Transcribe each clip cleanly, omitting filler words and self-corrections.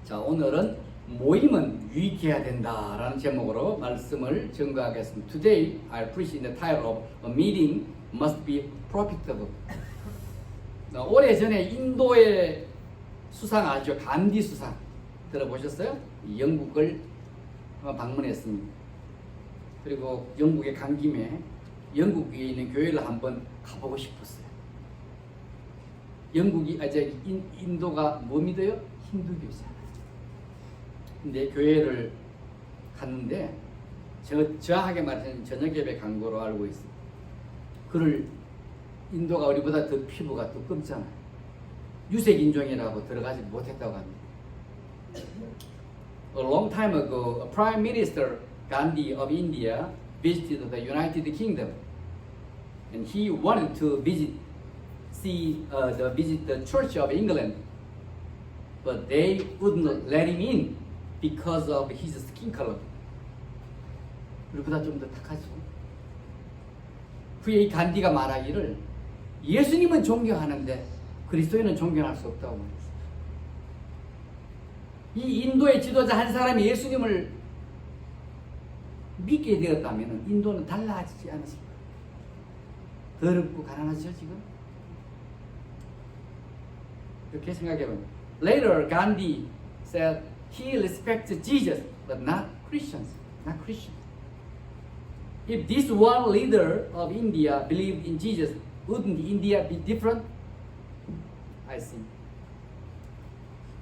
자, 오늘은 모임은 유익해야 된다라는 제목으로 말씀을 전가하겠습니다. Today I preach in the title of A meeting must be profitable. 오래전에 인도의 수상 아시죠? 간디 수상 들어보셨어요? 영국을 방문했습니다. 그리고 영국에 간 김에 영국 위에 있는 교회를 한번 가보고 싶었어요. 인도가 뭐 믿어요? 힌두교잖아요. 근데 교회를 갔는데 정확하게 말하면 저녁 예배 간 거로 알고 있어요. 그를 인도가 우리보다 더 피부가 두껍잖아요. 유색 인종이라고 들어가지 못했다고 합니다. A long time ago, a Prime Minister Gandhi of India visited the United Kingdom, and he wanted to visit the Church of England, but they wouldn't let him in because of his skin color. 우리보다 좀 더 탁하죠. 후에 이 간디가 말하기를 예수님은 존경하는데 그리스도인은 존경할 수 없다고 말했어요. 이 인도의 지도자 한 사람이 예수님을 믿게 되었다면 인도는 달라지지 않았을까? 더럽고 가난하죠 지금? 이렇게 생각해보면 Later Gandhi said he respects Jesus but not Christians. Not Christians. If this one leader of India believed in Jesus, wouldn't India be different? I think.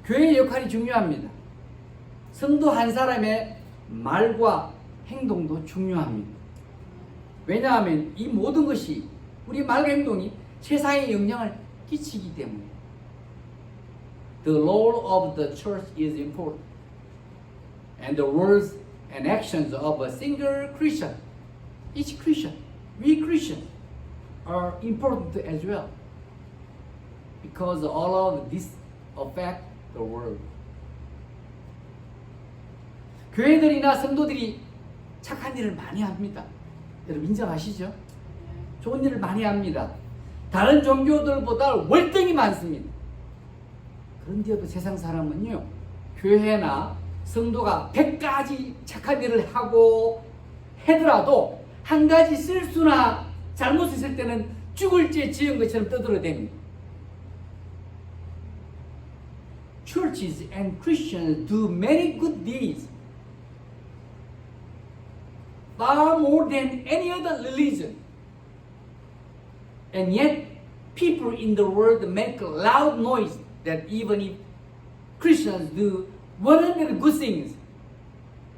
교회의 역할이 중요합니다. 성도 한 사람의 말과 행동도 중요합니다. 왜냐하면 이 모든 것이 우리 말과 행동이 세상에 영향을 끼치기 때문에. The role of the church is important, and the words and actions of a single Christian, each Christian, we Christians, are important as well, because all of this affect the world. 교회들이나 성도들이 착한 일을 많이 합니다. 여러분 인정하시죠? 좋은 일을 많이 합니다. 다른 종교들보다 월등히 많습니다. 그런데도 세상 사람은요, 교회나 성도가 100가지 착한 일을 하고 하더라도 한 가지 실수나 잘못을 했을 때는 죽을 죄 지은 것처럼 떠들어댑니다. Churches and Christians do many good deeds, far more than any other religion. And yet, people in the world make a loud noise that even if Christians do 100 good things,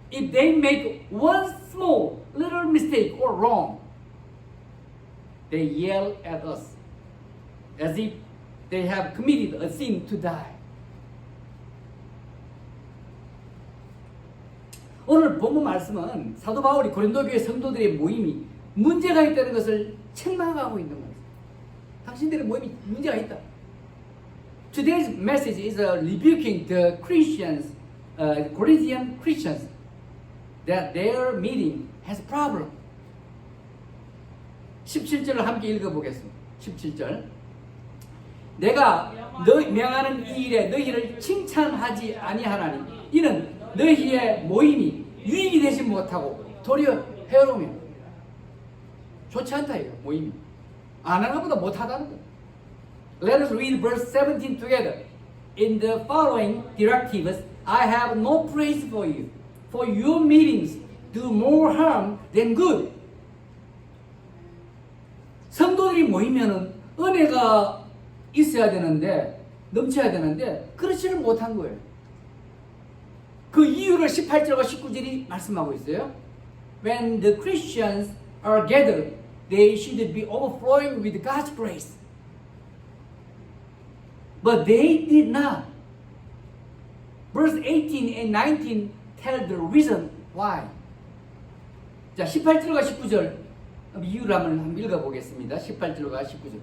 if they make one small little mistake or wrong, they yell at us as if they have committed a sin to die. 오늘 본문 말씀은 사도 바울이 고린도 교회 성도들의 모임이 문제가 있다는 것을 책망하고 있는 거예요. 당신들의 모임이 문제가 있다. Today's message is rebuking the Christians, Corinthian Christians, that their meeting has problem. 17절을 함께 읽어보겠습니다. 17절. 내가 명하는 이 일에 너희를 칭찬하지 아니하나니 이는 너희의 모임이 유익이 되지 못하고 도리어 해로우며 좋지 않다 이거 모임이 안 하는 것보다 못하다는 거. Let us read verse 17 together. In the following directives, I have no praise for you, for your meetings do more harm than good. 성도들이 모이면은 은혜가 있어야 되는데, 넘쳐야 되는데, 그렇지를 못한 거예요. 그 이유를 18절과 19절이 말씀하고 있어요. When the Christians are gathered, they should be overflowing with God's grace. But they did not. Verse 18 and 19 tell the reason why. 자, 18절과 19절 이유를 한번 읽어보겠습니다. 18절과 19절.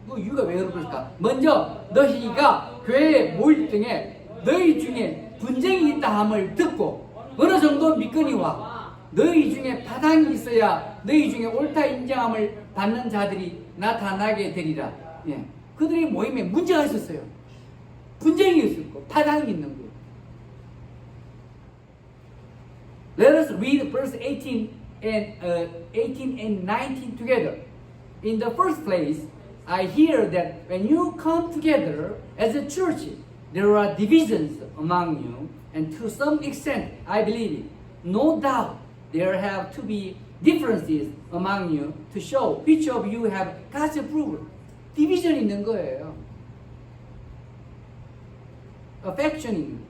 그 이유가 왜 그럴까? 먼저 너희가 교회에 모일 등에 너희 중에 분쟁이 있다 함을 듣고 어느 정도 믿거니와 너희 중에 파당이 있어야 너희 중에 옳다 인정함을 받는 자들이 나타나게 되리라. 예. 그들의 모임에 문제가 있었어요. 분쟁이 있었고 파당이 있는 거예요. Let us read verse 18 and 19 together. In the first place, I hear that when you come together as a church, there are divisions among you, and to some extent, I believe it. No doubt, there have to be differences among you to show which of you have God's approval. 디비전이 있는 거예요. affection이 있는 거예요.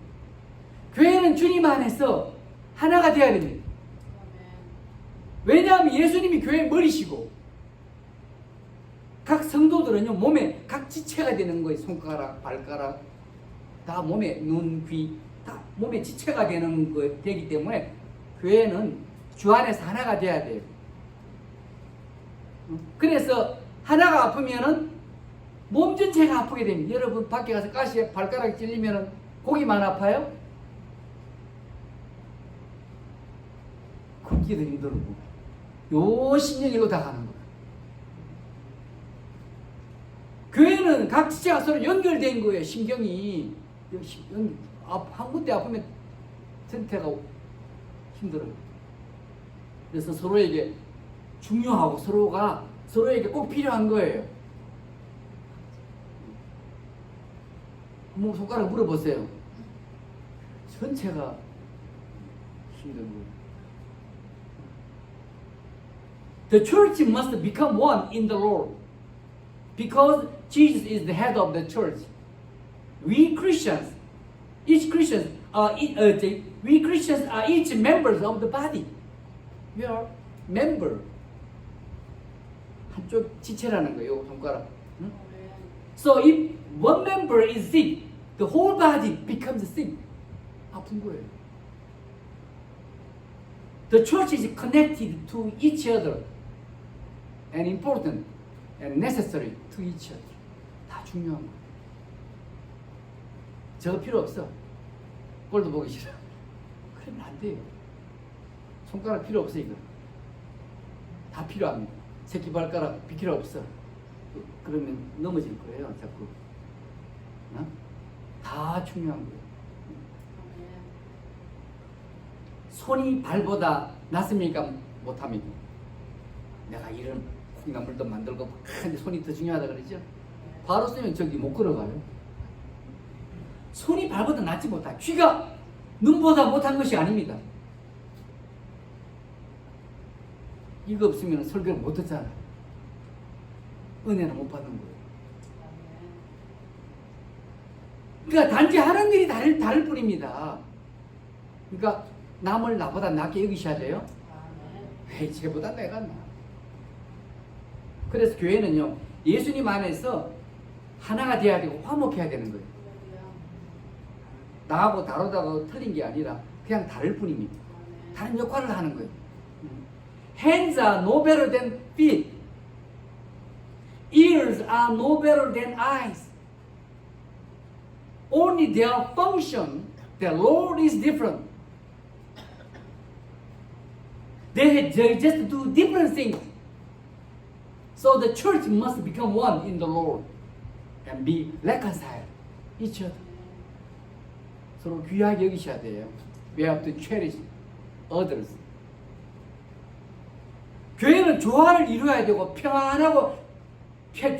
교회는 주님 안에서 하나가 되어야 됩니다. 왜냐하면 예수님이 교회의 머리시고 각 성도들은요 몸에 각 지체가 되는 거예요. 손가락, 발가락 다 몸에 눈, 귀 다 몸에 지체가 되는 거 되기 때문에 교회는 주 안에서 하나가 돼야 돼요. 그래서 하나가 아프면은 몸 전체가 아프게 됩니다. 여러분 밖에 가서 가시에 발가락이 찔리면은 고기만 아파요? 걷기도 힘들고 요 신경일로 다 가는 거예요. 교회는 각 지체가 서로 연결된 거예요. 신경이 한 군데 아프면 전체가 힘들어요. 그래서 서로에게 중요하고 서로에게 꼭 필요한 거예요. 한번 손가락 물어보세요. 전체가 힘든 거예요. The church must become one in the Lord because Jesus is the head of the church. We Christians are each members of the body. We are member. 한쪽 지체라는 거예요. 손가락. 응? So if one member is sick, the whole body becomes sick. 아픈 거예요. The church is connected to each other and important and necessary to each other. 다 중요한 거예요. 저거 필요 없어. 꼴도 보기 싫어. 그러면 안 돼요. 손가락 필요 없어 이거. 다 필요합니다. 새끼발가락 필요 없어. 그러면 넘어질 거예요. 자꾸. 어? 다 중요한 거예요. 손이 발보다 낫습니까? 못합니까? 내가 이런 콩나물도 만들고 근데 손이 더 중요하다 그러죠? 바로 쓰면 저기 못 걸어가요. 손이 발보다 낫지 못하. 귀가 눈보다 못한 것이 아닙니다. 이거 없으면 설교를 못 듣잖아. 은혜는 못 받는 거예요. 그러니까 단지 하는 일이 다를 뿐입니다. 그러니까 남을 나보다 낫게 여기셔야 돼요. 왜 쟤보다 내가 나? 그래서 교회는요 예수님 안에서 하나가 돼야 되고 화목해야 되는 거예요. 나하고 다르다고 틀린 게 아니라 그냥 다를 뿐입니다. 다른 역할을 하는 거예요. Hands are no better than feet. Ears are no better than eyes. Only their function, their Lord is different. They just do different things. So the church must become one in the Lord and be reconciled each other. 서로 귀하게 여기셔야 돼요. We have to cherish others. 교회는 조화를 이루어야 되고 평안하고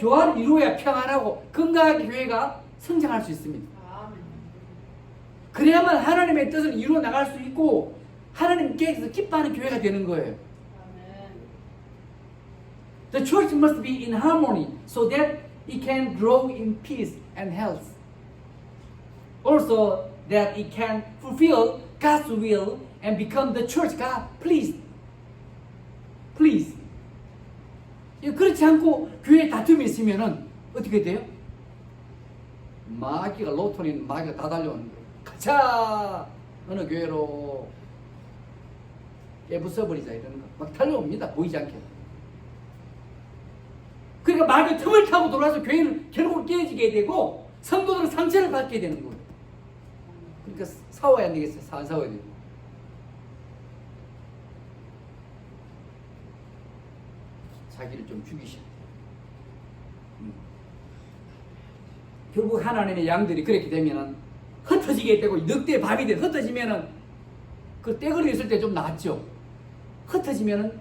조화를 이루어야 평안하고 건강하게 교회가 성장할 수 있습니다. 그래야만 하나님의 뜻을 이루어 나갈 수 있고 하나님께서 기뻐하는 교회가 되는 거예요. The church must be in harmony so that it can grow in peace and health. Also that it can fulfill God's will and become the church God pleased. Please. 그렇지 않고 교회에 다툼이 있으면은 어떻게 돼요? 마귀가 로또는 마귀가 다 달려오는 거예요. 가자 어느 교회로 깨부숴버리자 이러는 거 막 달려옵니다. 보이지 않게. 그러니까 마귀가 틈을 타고 돌아서 교회를 결국 깨지게 되고 성도들은 상처를 받게 되는 거예요. 그러니까 싸워야 안 되겠어요. 안 싸워야 돼요. 자기를 좀 죽이셔. 결국 하나님의 양들이 그렇게 되면은 흩어지게 되고 늑대의 밥이 돼 흩어지면은 그 떼거리 있을 때 좀 낫죠. 흩어지면은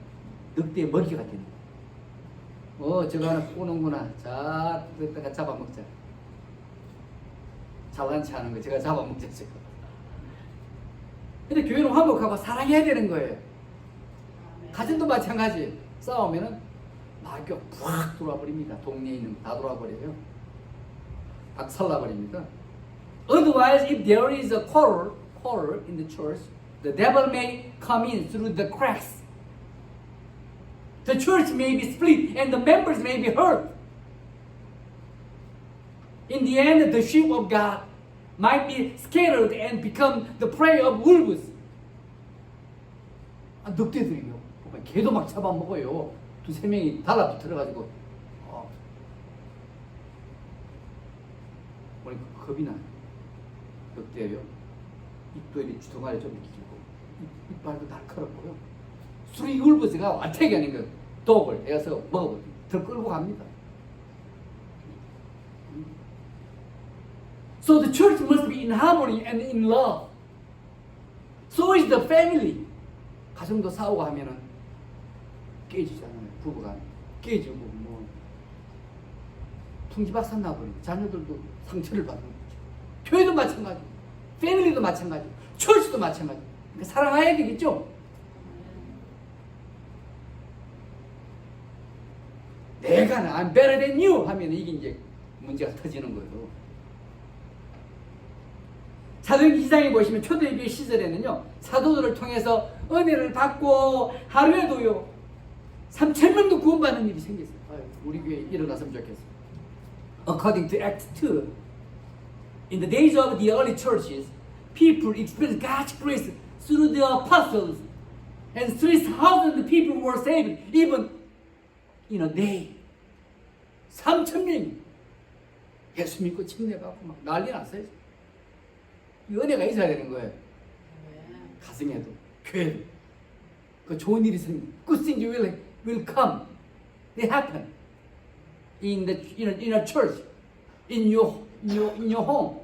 늑대의 먹이가 되는 거예요. 저거 하나 오는구나. 자, 그랬다가 잡아먹자. 잘난치 하는 거 제가 잡아먹자 지금. 근데 교회는 화목하고 사랑해야 되는 거예요. 가정도 마찬가지. 싸우면은 마귀가 푹 돌아버립니다. 동네에 있는 거 다 돌아버려요. 박살나버립니다. Otherwise, if there is a quarrel in the church, the devil may come in through the cracks. The church may be split and the members may be hurt. In the end, the sheep of God might be scattered and become the prey of wolves. 늑대들이요. 개도 막 잡아먹어요. 두세 명이 달라붙어가지고. 보니까 겁이 나요. 늑대요. 입도 이렇게 주둥아리 좀 길고, 이빨도 날카롭고요. 수리 울버스가 완태기 아닌 거 독을 내서 먹어버려. 더 끌고 갑니다. So the church must be in harmony and in love. So is the family. 가정도 싸우고 하면은 깨지잖아요. 부부가 깨지고 뭐 풍지박산 나버리고 자녀들도 상처를 받는 거죠. 교회도 마찬가지, 패밀리도 마찬가지, 철치도 마찬가지. 그러니까 사랑해야 되겠죠. 내가 I'm better than you 하면 이게 이제 문제가 터지는 거예요. 사도행전 2장에 보시면 초대교회 시절에는요, 사도들을 통해서 은혜를 받고 하루에도요 3,000명도 구원받는 일이 생겼어요. 우리 교회에 일어났으면 좋겠어요. According to Acts 2, in the days of the early churches, people experienced God's grace through the apostles, and 3,000 people were saved even in a day. 3,000명이 예수 믿고 침례받고 막 난리 났어요. 이 은혜가 있어야 되는 거예요. 가정에도, 교회도. 그 좋은 일이 생겨. Good things will come. They happen. In a church. In your home.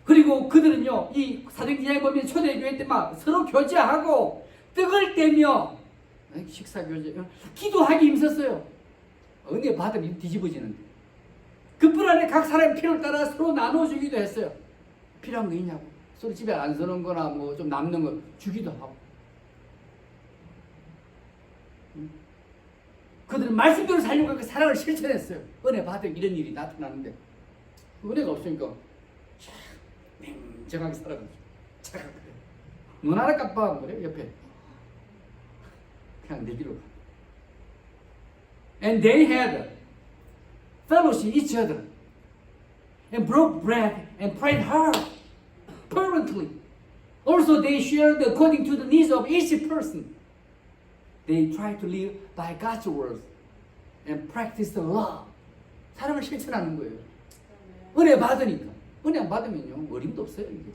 그리고 그들은요, 이 사도행전에 보면 초대교회 때 막 서로 교제하고 떡을 떼며 식사 교제, 기도하기 힘썼어요. 은혜 받으면 뒤집어지는데. 그뿐 아니라 각 사람의 필요를 따라 서로 나눠주기도 했어요. 필요한 거 있냐고. 서로 집에 안 서는 거나 뭐 좀 남는 거 주기도 하고. 그들은 말씀대로 살려고 그 사랑을 실천했어요. 은혜 받으면 이런 일이 나타나는데 은혜가 없으니까 냉정하게 살아가지고 착각해. 눈 하나 깜빡한 거래요. 옆에 그냥 내 길로 가. And they had fellowship each other and broke bread and prayed hard fervently. Also they shared according to the needs of each person. They try to live by God's words and practice the law. 사랑을 실천하는 거예요. 은혜 받으니까. 은혜 안 받으면요 어림도 없어요. 이게.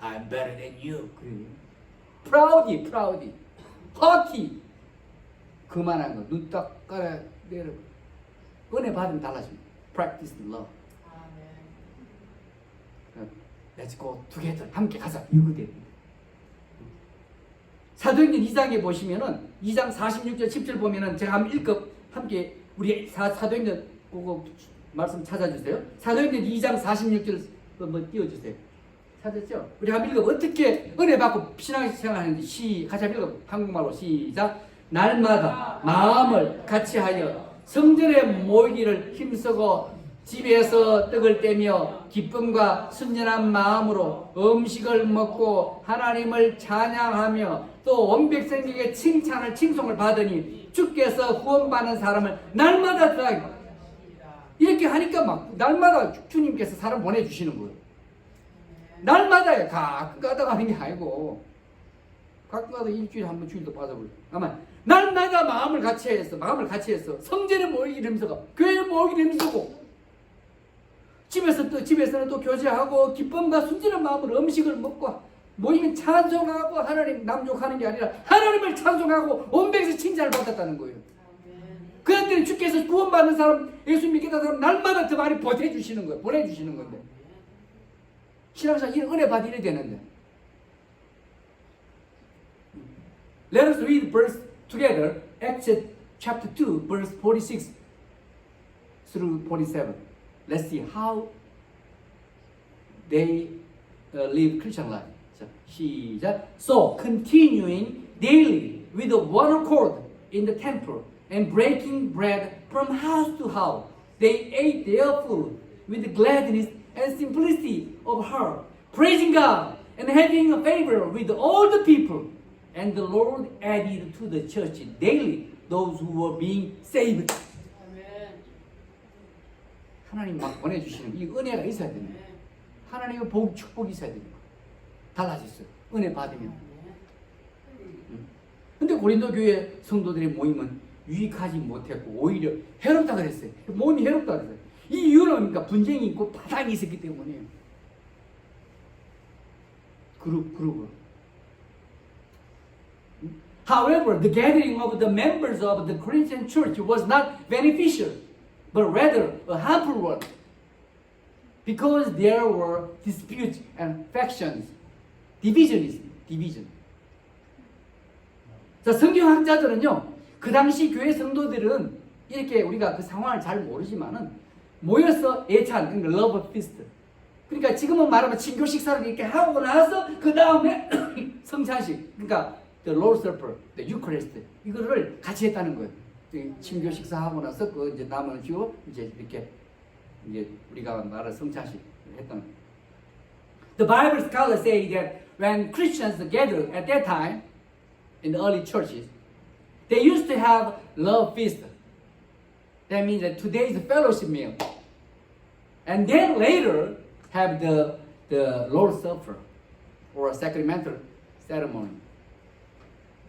I'm better than you. 그래요. Proudy, haughty. 그만한 거. 눈 딱 깔아 내려. 은혜 받으면 달라집니다. Practice the law. Let's go together. 함께 가자. 이거 됩니다. 사도행전 2장에 보시면은 2장 46절 10절 보면은 제가 한번 함께 우리 사도행전 그거 말씀 찾아주세요. 사도행전 2장 46절 한번 띄워주세요. 찾았죠? 우리 한번 읽어. 어떻게 은혜 받고 신앙생활하는지 같이 한번 읽어. 한국말로 시작. 날마다 마음을 같이하여 성전에 모이기를 힘쓰고 집에서 떡을 떼며 기쁨과 순전한 마음으로 음식을 먹고 하나님을 찬양하며 또 온 백성에게 칭송을 받으니 주께서 구원받는 사람을 날마다 다 이렇게 하니까 막 날마다 주님께서 사람 보내주시는 거예요. 날마다요. 가끔 가다가 하는 게 아니고 가끔 가다 일주일에 한 번 주일도 빠져버려. 아마 날마다 마음을 같이 해서 성전에 모이기 힘쓰고 교회에 모이기 힘쓰고 집에서는 또 교제하고 기쁨과 순진한 마음으로 음식을 먹고 모이면 찬송하고 하나님 남족하는 게 아니라 하나님을 찬송하고 온 백성 칭찬을 받았다는 거예요. 그런데 주께서 구원받는 사람, 예수 믿겠다는 사람 날마다 더 많이 보내주시는 건데 신앙생활 이런 은혜 받으려 되는데 Let us read verse together. Acts chapter 2, verse 46 through 47. Let's see how they live Christian life. 자, 시작. So continuing daily with one accord in the temple and breaking bread from house to house, they ate their food with gladness and simplicity of heart, praising God and having a favor with all the people. And the Lord added to the church daily those who were being saved. 하나님 막 보내주시는 이 은혜가 있어야 됩니다. 하나님의 복, 축복이 있어야 됩니다. 달라졌어요. 은혜 받으면. 근데 고린도 교회 성도들의 모임은 유익하지 못했고 오히려 해롭다 그랬어요. 모임이 해롭다 그랬어요. 이 이유는 뭡니까? 분쟁이 있고 파당이 있었기 때문이에요. 그룹으로. However, the gathering of the members of the Corinthian church was not beneficial, but rather a harmful one, because there were disputes and factions, division. 자, 성경학자들은요, 그 당시 교회 성도들은 이렇게 우리가 그 상황을 잘 모르지만은 모여서 예찬, 그러니까 love feast. 그러니까 지금은 말하면 친교 식사를 이렇게 하고 나서 그 다음에 성찬식, 그러니까 the Lord's Supper, the Eucharist 이거를 같이 했다는 거예요. 친교 식사하고 나서 그 이제 남은 주 이제 이렇게 이제 우리가 말한 성찬식 했던. The Bible scholars say that when Christians gathered at that time in the early churches, they used to have love feast. That means that today's fellowship meal, and then later have the Lord's Supper or a sacramental ceremony.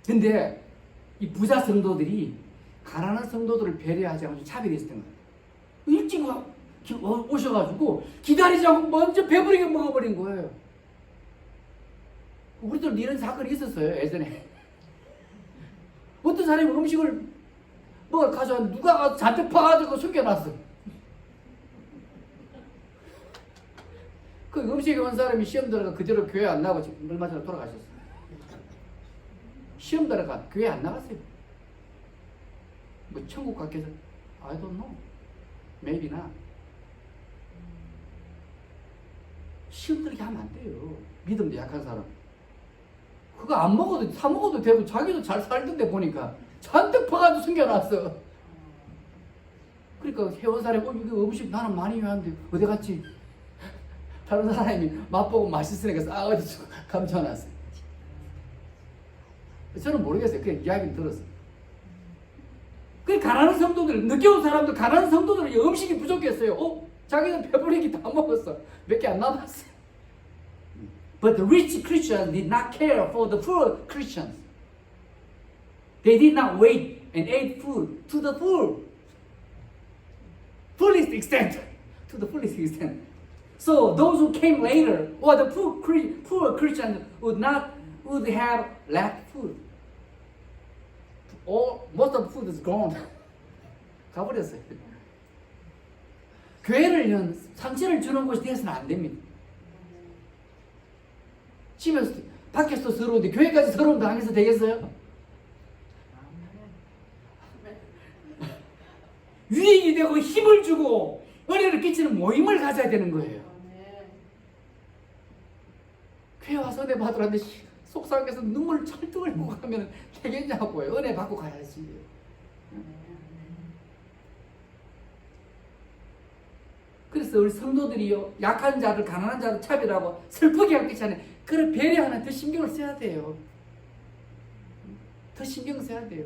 근데 이 부자 성도들이 가난한 성도들을 배려하지 않고 차별했던 거예요. 일찍 오셔가지고 기다리지 않고 먼저 배부르게 먹어버린 거예요. 우리들 이런 사건이 있었어요, 예전에. 어떤 사람이 음식을 가져왔는데 누가 가서 잔뜩 퍼가지고 숨겨놨어. 그 음식에 온 사람이 시험 들어가 그대로 교회 안 나가고 얼마 전에 돌아가셨어요. 시험 들어가 교회 안 나갔어요. 뭐 천국 갔겠어? I don't know. Maybe not. 시험 들게 하면 안 돼요. 믿음도 약한 사람. 그거 안 먹어도 사 먹어도 되고 자기도 잘 살던데 보니까 잔뜩 퍼가지고 숨겨놨어. 그러니까 회원 사람이 이거 음식 나는 많이 해왔는데 어디 갔지? 다른 사람이 맛보고 맛있으니까 어디 감춰놨어요. 저는 모르겠어요. 그냥 이야기를 들었어요. 그 가난한 성도들, 늦게 온 사람들, 가난한 성도들은 음식이 부족했어요. 자기는 배부르기 다 먹었어. 몇 개 안 남았어요. But the rich Christians did not care for the poor Christians. They did not wait and ate food to the fullest extent. To the fullest extent. So those who came later, or the poor Christians would have lacked food. Most of the food is gone. 가버렸어요. 교회를 상처를 주는 곳이 되어서는 안 됩니다. 집에서 밖에서 서러운데 교회까지 서러움 당해서 되겠어요? 유익이 되고 힘을 주고 은혜를 끼치는 모임을 가져야 되는 거예요. 교회 와서 은혜 받으라는데 속상해서 눈물 철떡을 먹고 가면 되겠냐고요. 은혜 받고 가야지. 그래서 우리 성도들이요, 약한 자들, 가난한 자들 차별하고 슬프게 하기 전에 그걸 배려하는 더 신경을 써야 돼요. 더 신경 써야 돼요.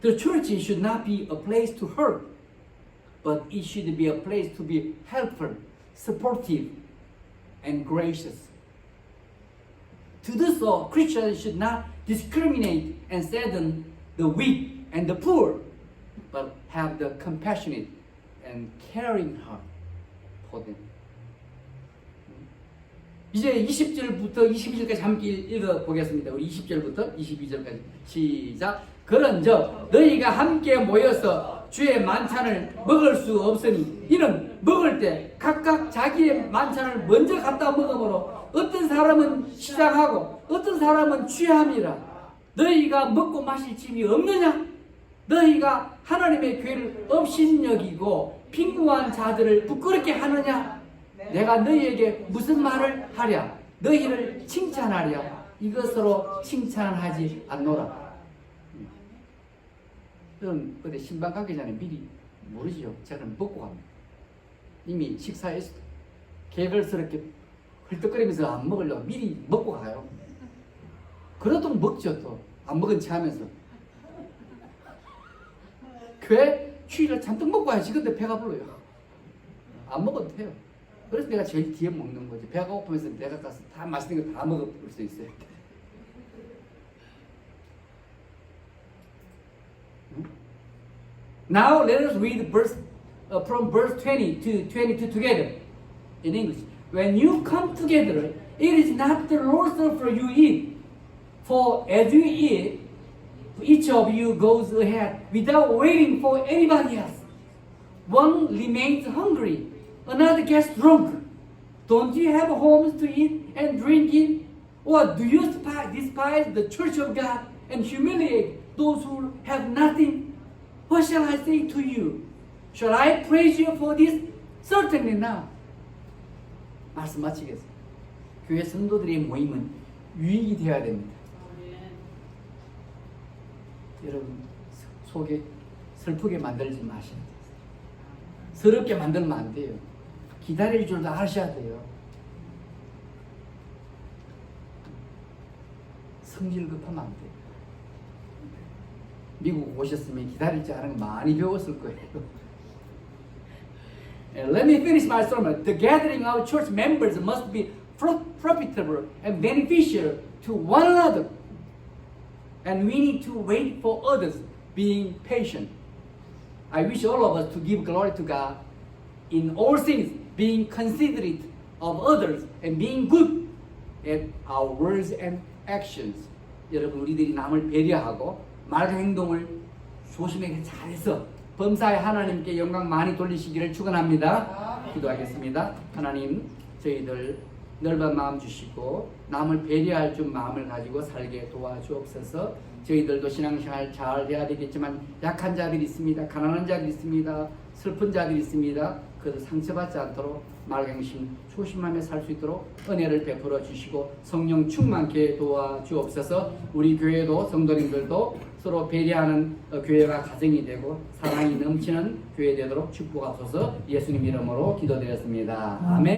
The church should not be a place to hurt, but it should be a place to be helpful, supportive, and gracious. To do so, Christians should not discriminate and sadden the weak and the poor, but have the compassionate and caring heart for them. 이제 20절부터 22절까지 함께 읽어보겠습니다. 우리 20절부터 22절까지 시작. 그런즉 너희가 함께 모여서 주의 만찬을 먹을 수 없으니 이는 먹을 때 각각 자기의 만찬을 먼저 갖다 먹으므로 어떤 사람은 시장하고 어떤 사람은 취함이라. 너희가 먹고 마실 집이 없느냐? 너희가 하나님의 교회를 업신여기고 빈궁한 자들을 부끄럽게 하느냐? 내가 너희에게 무슨 말을 하랴? 너희를 칭찬하랴? 이것으로 칭찬하지 않노라. 저는 그때 신방 가기 전에 미리 모르지요. 제가 먹고 갑니다. 이미 식사했어. 개걸스럽게 헐떡거리면서 안 먹으려고 미리 먹고 가요. 그래도 먹죠. 또 안 먹은 체 하면서. 교회 휴일을 잔뜩 먹고 와야지. 근데 배가 불러요. 안 먹어도 돼요. 그래서 내가 제일 뒤에 먹는 거지. 배가 고프면서 내가 가서 다 맛있는 거 다 먹을 수 있어요. Now let us read from verse 20 to 22 together in English. When you come together, it is not the Lord's Supper you eat. For as you eat, each of you goes ahead without waiting for anybody else. One remains hungry, another gets drunk. Don't you have homes to eat and drink in? Or do you despise the church of God and humiliate those who have nothing? What shall I say to you? Shall I praise you for this? Certainly not. 말씀 마치겠습니다. 교회 성도들의 모임은 유익이 되어야 됩니다. 여러분 속에 슬프게 만들지 마셔야 돼요. 서럽게 만들면 안 돼요. 기다릴 줄도 아셔야 돼요. 성질 급하면 안 돼요. 미국 오셨으면 기다릴 줄 아는 거 많이 배웠을 거예요. Let me finish my sermon. The gathering of church members must be profitable and beneficial to one another. And we need to wait for others, being patient. I wish all of us to give glory to God in all things, being considerate of others and being good at our words and actions. 여러분 우리들이 남을 배려하고 말과 행동을 조심하게 잘해서 범사에 하나님께 영광 많이 돌리시기를 축원합니다. 기도하겠습니다. 하나님 저희들 넓은 마음 주시고 남을 배려할 줄 마음을 가지고 살게 도와주옵소서. 저희들도 신앙생활 잘 해야 되겠지만 약한 자들이 있습니다. 가난한 자들이 있습니다. 슬픈 자들이 있습니다. 그들 상처받지 않도록 말갱심 조심하며 살 수 있도록 은혜를 베풀어 주시고 성령 충만케 도와주옵소서. 우리 교회도 성도님들도 서로 배려하는 교회가 가정이 되고 사랑이 넘치는 교회 되도록 축복하소서. 예수님 이름으로 기도드렸습니다. 아멘.